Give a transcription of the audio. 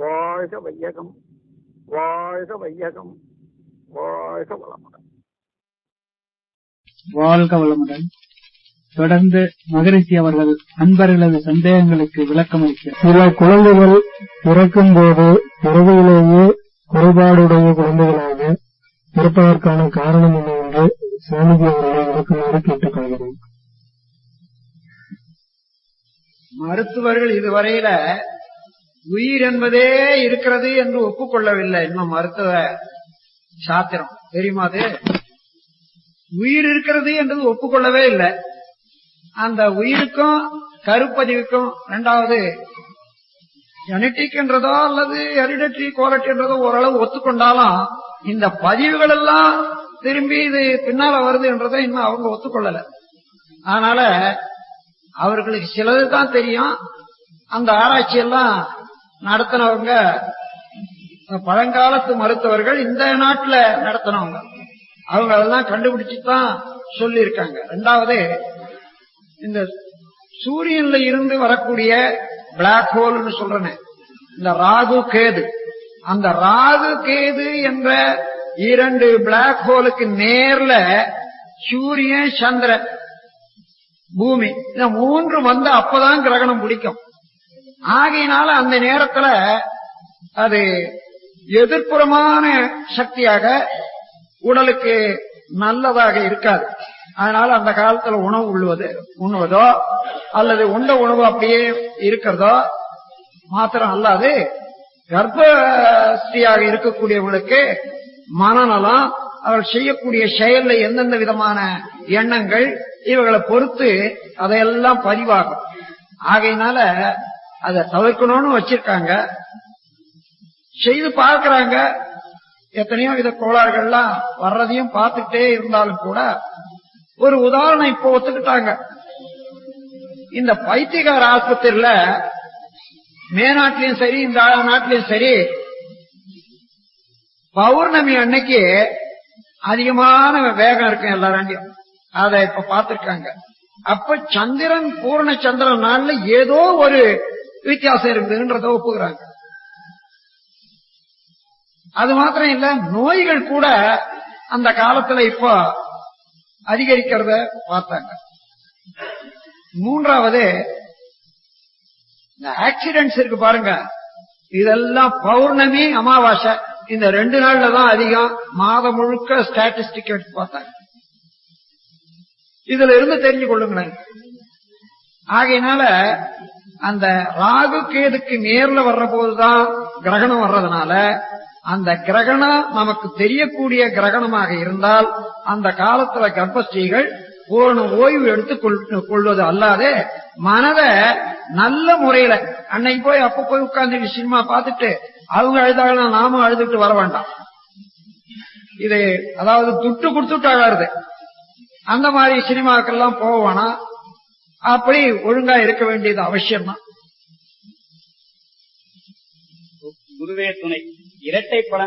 வாழ்க வையகம், வாழ்க வையகம், வாழ்க வளமுடன். வாழ்க வளமுடன். தொடர்ந்து மகரிஷி அவர்கள் அன்பர்களது சந்தேகங்களுக்கு விளக்கம் அளிக்கிறார். சில குழந்தைகள் பிறக்கும் போது பிறவியிலேயே குறைபாடுடைய குழந்தைகளாக இருப்பதற்கான காரணம் என்ன என்று சுவாமிஜி அவர்களை விளக்குமாறு கேட்டுக்கொள்கிறேன். மருத்துவர்கள் இதுவரையில உயிர் என்பதே இருக்கிறது என்று ஒப்புக்கொள்ளவில்லை. இன்னும் மருத்துவ சாத்திரம் தெரியுமா? அது உயிர் இருக்கிறது என்றது ஒப்புக்கொள்ளவே இல்லை. அந்த உயிருக்கும் கருப்பதிவுக்கும் இரண்டாவது ஜெனட்டிக் என்றதோ அல்லது ஹெரிடிட்டரி குவாலிட்டி என்றதோ ஓரளவு ஒத்துக்கொண்டாலும் இந்த பதிவுகள் எல்லாம் திரும்பி இது பின்னால வருது என்றதை இன்னும் அவங்க ஒத்துக்கொள்ளல. அதனால அவர்களுக்கு சிலது தான் தெரியும். அந்த ஆராய்ச்சி எல்லாம் நடத்தினவங்க பழங்காலத்து மருத்துவர்கள், இந்த நாட்டுல நடத்தினவங்க. அவங்க அதெல்லாம் கண்டுபிடிச்சுதான் சொல்லி இருக்காங்க. ரெண்டாவது, இந்த சூரியன்ல இருந்து வரக்கூடிய பிளாக் ஹோல்னு சொல்றேன், இந்த ராகு கேது, அந்த ராகு கேது என்ற இரண்டு பிளாக் ஹோலுக்கு நேர்ல சூரியன், சந்திரன், பூமி, இந்த மூன்று வந்து அப்பதான் கிரகணம் பிடிக்கும். ஆகையினால அந்த நேரத்துல அது எதிர்ப்புறமான சக்தியாக உடலுக்கு நல்லதாக இருக்காது. அதனால அந்த காலத்துல உணவு உண்ணுவதோ அல்லது உண்ட உணவு அப்படியே இருக்கிறதோ மாத்திரம் அல்லாது கர்ப்பஸ்திரியாக இருக்கக்கூடியவங்களுக்கு மனநலம், அவர்கள் செய்யக்கூடிய செயல்ல எந்தெந்த விதமான எண்ணங்கள் இவர்களை பொறுத்து அதையெல்லாம் பதிவாகும். ஆகையினால அதை தவிர்க்கணும்னு வச்சிருக்காங்க, செய்து பார்க்கிறாங்க. எத்தனையோ வித கோளாறுகள்லாம் வர்றதையும் பார்த்துட்டே இருந்தாலும் கூட ஒரு உதாரணம் இப்போ ஒத்துக்கிட்டாங்க. இந்த பைத்தியகார ஆஸ்பத்திரியில மேநாட்டிலையும் சரி இந்த நாட்டிலையும் சரி பௌர்ணமி அன்னைக்கு அதிகமான வேகம் இருக்கும் எல்லாராண்டியும். அதை இப்ப பார்த்திருக்காங்க. அப்ப சந்திரன், பூர்ண சந்திரன் நாள்ல ஏதோ ஒரு வித்தியாசம் இருக்குதுன்றத ஒப்புகிறாங்க. அது மாத்திரம் இல்ல, நோய்கள் கூட அந்த காலத்துல இப்போ அதிகரிக்கிறத பார்த்தாங்க. மூன்றாவது, இந்த ஆக்சிடென்ட்ஸ் இருக்கு பாருங்க, இதெல்லாம் பௌர்ணமி, அமாவாசை, இந்த 2 நாள்ல தான் அதிகம். மாதம் முழுக்க ஸ்டாட்டிஸ்டிக் எடுத்து பார்த்தாங்க. இதுல இருந்து தெரிஞ்சு கொள்ளுங்களேன். ஆகையினால அந்த ராகு கேதுக்கு நேர்ல வர்ற போதுதான் கிரகணம் வர்றதுனால அந்த கிரகணம் நமக்கு தெரியக்கூடிய கிரகணமாக இருந்தால் அந்த காலத்துல கர்ப்பஸ்திரீகள் பூரண ஓய்வு எடுத்துக் கொள்வது அல்லாது மனதை நல்ல முறையில அன்னைக்கு போய் அப்ப போய் உட்கார்ந்து சினிமா பார்த்துட்டு அவங்க அழுதாங்கன்னா நாமும் அழுதுட்டு வர வேண்டாம். இது அதாவது துட்டு கொடுத்துட்டு அழாது. அந்த மாதிரி சினிமாக்கெல்லாம் போவானா, அப்படி ஒழுங்கா இருக்க வேண்டியது அவசியம் தான். குருவே துணை இரட்டை படம்